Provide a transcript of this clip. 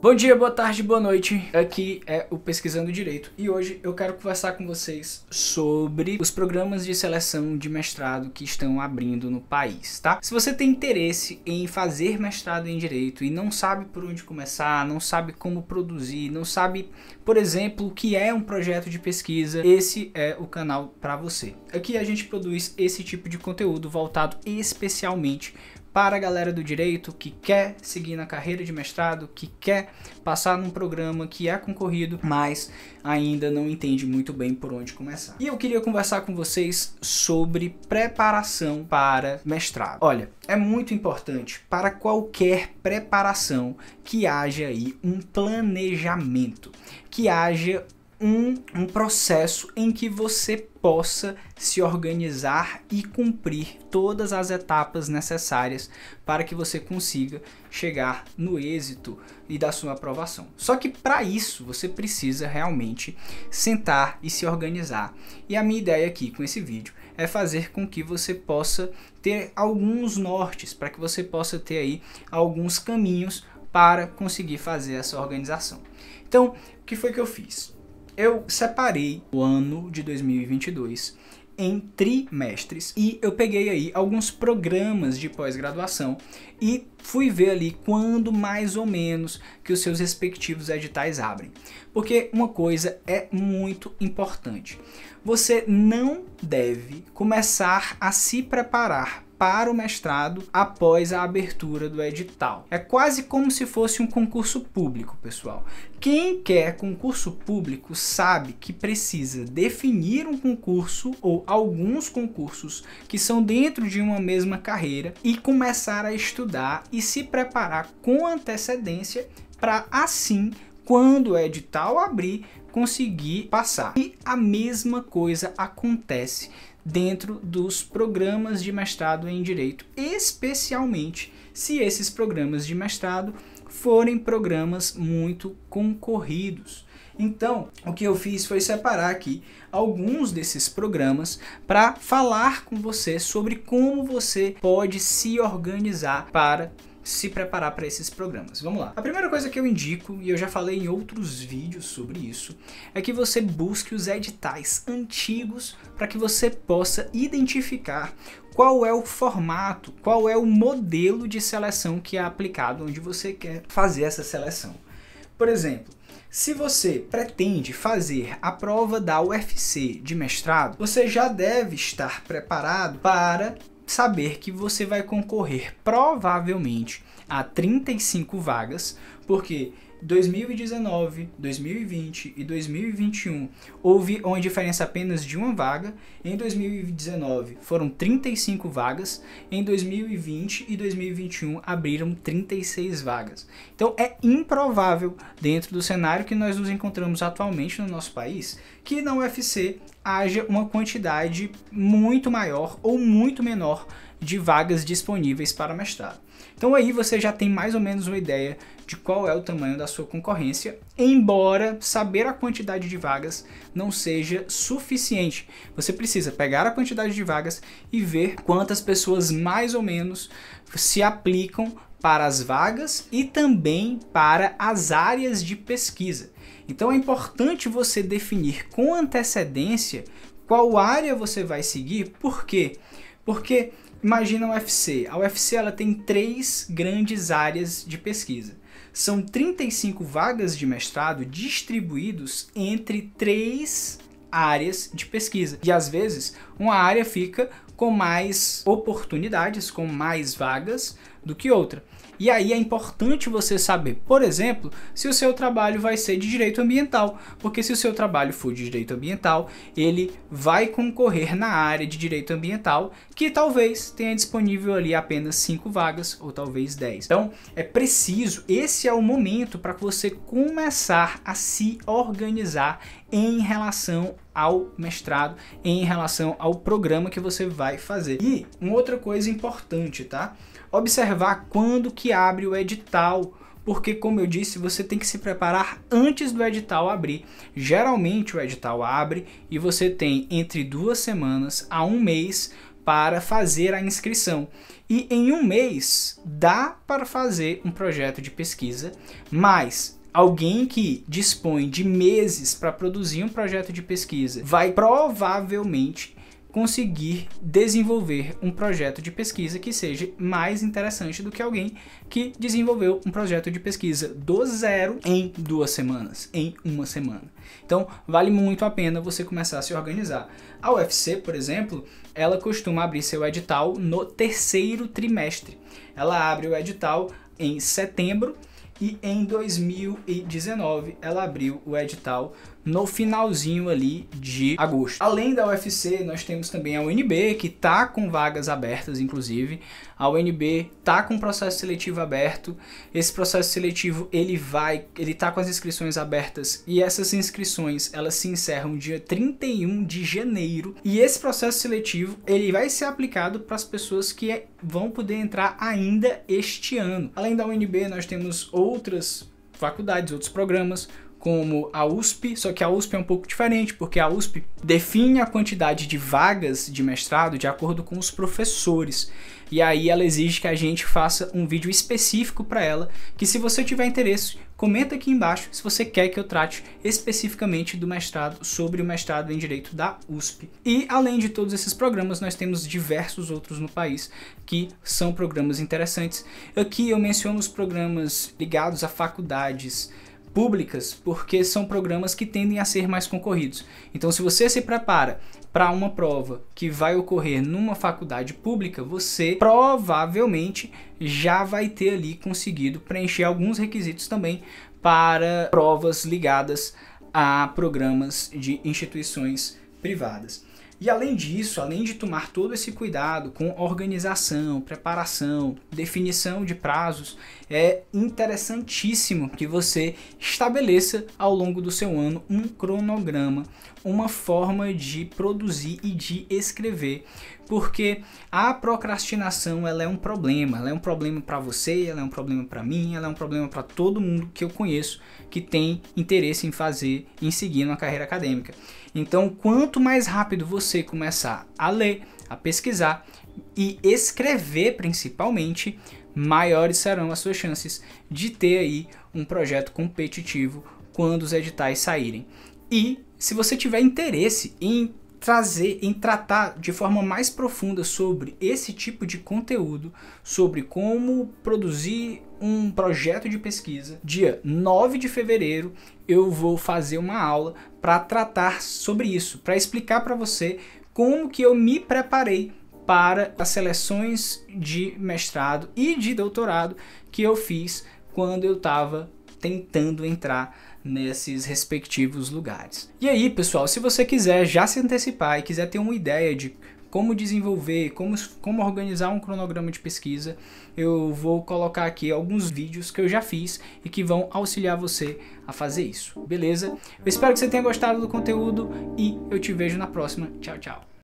Bom dia, boa tarde, boa noite. Aqui é o Pesquisando Direito e hoje eu quero conversar com vocês sobre os programas de seleção de mestrado que estão abrindo no país, tá? Se você tem interesse em fazer mestrado em Direito e não sabe por onde começar, não sabe como produzir, não sabe, por exemplo, o que é um projeto de pesquisa, esse é o canal para você. Aqui a gente produz esse tipo de conteúdo voltado especialmente para a galera do direito que quer seguir na carreira de mestrado, que quer passar num programa que é concorrido, mas ainda não entende muito bem por onde começar. E eu queria conversar com vocês sobre preparação para mestrado. Olha, é muito importante para qualquer preparação que haja aí um planejamento, que haja um processo em que você possa se organizar e cumprir todas as etapas necessárias para que você consiga chegar no êxito e da sua aprovação. Só que para isso você precisa realmente sentar e se organizar. E a minha ideia aqui com esse vídeo é fazer com que você possa ter alguns nortes, para que você possa ter aí alguns caminhos para conseguir fazer essa organização. Então, o que foi que eu fiz? Eu separei o ano de 2022 em trimestres e eu peguei aí alguns programas de pós-graduação e fui ver ali quando mais ou menos que os seus respectivos editais abrem. Porque uma coisa é muito importante. Você não deve começar a se preparar para o mestrado após a abertura do edital. É quase como se fosse um concurso público, pessoal. Quem quer concurso público sabe que precisa definir um concurso ou alguns concursos que são dentro de uma mesma carreira e começar a estudar e se preparar com antecedência para assim, quando o edital abrir, conseguir passar. E a mesma coisa acontece dentro dos programas de mestrado em Direito, especialmente se esses programas de mestrado forem programas muito concorridos. Então, o que eu fiz foi separar aqui alguns desses programas para falar com você sobre como você pode se organizar para se preparar para esses programas. Vamos lá. A primeira coisa que eu indico, e eu já falei em outros vídeos sobre isso, é que você busque os editais antigos para que você possa identificar qual é o formato, qual é o modelo de seleção que é aplicado onde você quer fazer essa seleção. Por exemplo, se você pretende fazer a prova da UFC de mestrado, você já deve estar preparado para saber que você vai concorrer provavelmente a 35 vagas, porque 2019, 2020 e 2021 houve uma diferença apenas de uma vaga. Em 2019 foram 35 vagas, em 2020 e 2021 abriram 36 vagas. Então é improvável, dentro do cenário que nós nos encontramos atualmente no nosso país, que na UFC haja uma quantidade muito maior ou muito menor de vagas disponíveis para mestrado. Então aí você já tem mais ou menos uma ideia de qual é o tamanho da sua concorrência, embora saber a quantidade de vagas não seja suficiente. Você precisa pegar a quantidade de vagas e ver quantas pessoas mais ou menos se aplicam para as vagas e também para as áreas de pesquisa. Então é importante você definir com antecedência qual área você vai seguir. Por quê? Porque imagina a UFC. A UFC ela tem 3 grandes áreas de pesquisa. São 35 vagas de mestrado distribuídos entre 3 áreas de pesquisa. E às vezes uma área fica com mais oportunidades, com mais vagas do que outra. E aí é importante você saber, por exemplo, se o seu trabalho vai ser de direito ambiental, porque se o seu trabalho for de direito ambiental, ele vai concorrer na área de direito ambiental, que talvez tenha disponível ali apenas 5 vagas ou talvez 10. Então é preciso, esse é o momento para que você começar a se organizar em relação ao mestrado, em relação ao programa que você vai fazer. E uma outra coisa importante, tá? Observar quando que abre o edital, porque como eu disse, você tem que se preparar antes do edital abrir. Geralmente o edital abre e você tem entre 2 semanas a 1 mês para fazer a inscrição. E em um mês dá para fazer um projeto de pesquisa, mas alguém que dispõe de meses para produzir um projeto de pesquisa vai provavelmente conseguir desenvolver um projeto de pesquisa que seja mais interessante do que alguém que desenvolveu um projeto de pesquisa do zero em 2 semanas, em 1 semana. Então, vale muito a pena você começar a se organizar. A UFC, por exemplo, ela costuma abrir seu edital no 3º trimestre. Ela abre o edital em setembro e em 2019 ela abriu o edital no finalzinho ali de agosto. Além da UFC, nós temos também a UNB, que tá com vagas abertas, inclusive. A UNB tá com processo seletivo aberto. Esse processo seletivo, ele tá com as inscrições abertas, e essas inscrições, elas se encerram dia 31 de janeiro. E esse processo seletivo, ele vai ser aplicado para as pessoas que vão poder entrar ainda este ano. Além da UNB, nós temos outras faculdades, outros programas, como a USP, só que a USP é um pouco diferente, porque a USP define a quantidade de vagas de mestrado de acordo com os professores. E aí ela exige que a gente faça um vídeo específico para ela, que se você tiver interesse, comenta aqui embaixo se você quer que eu trate especificamente do mestrado, sobre o mestrado em Direito da USP. E além de todos esses programas, nós temos diversos outros no país que são programas interessantes. Aqui eu menciono os programas ligados a faculdades públicas, porque são programas que tendem a ser mais concorridos. Então, se você se prepara para uma prova que vai ocorrer numa faculdade pública, você provavelmente já vai ter ali conseguido preencher alguns requisitos também para provas ligadas a programas de instituições privadas. E além disso, além de tomar todo esse cuidado com organização, preparação, definição de prazos, é interessantíssimo que você estabeleça ao longo do seu ano um cronograma, uma forma de produzir e de escrever, porque a procrastinação, ela é um problema para você, ela é um problema para mim, ela é um problema para todo mundo que eu conheço que tem interesse em seguir uma carreira acadêmica. Então, quanto mais rápido você começar a ler, a pesquisar e escrever principalmente, maiores serão as suas chances de ter aí um projeto competitivo quando os editais saírem. E se você tiver interesse em tratar de forma mais profunda sobre esse tipo de conteúdo, sobre como produzir um projeto de pesquisa, dia 9 de fevereiro eu vou fazer uma aula para tratar sobre isso, para explicar para você como que eu me preparei para as seleções de mestrado e de doutorado que eu fiz quando eu estava tentando entrar nesses respectivos lugares. E aí, pessoal, se você quiser já se antecipar e quiser ter uma ideia de como desenvolver, como organizar um cronograma de pesquisa, eu vou colocar aqui alguns vídeos que eu já fiz e que vão auxiliar você a fazer isso, beleza? Eu espero que você tenha gostado do conteúdo e eu te vejo na próxima. Tchau, tchau!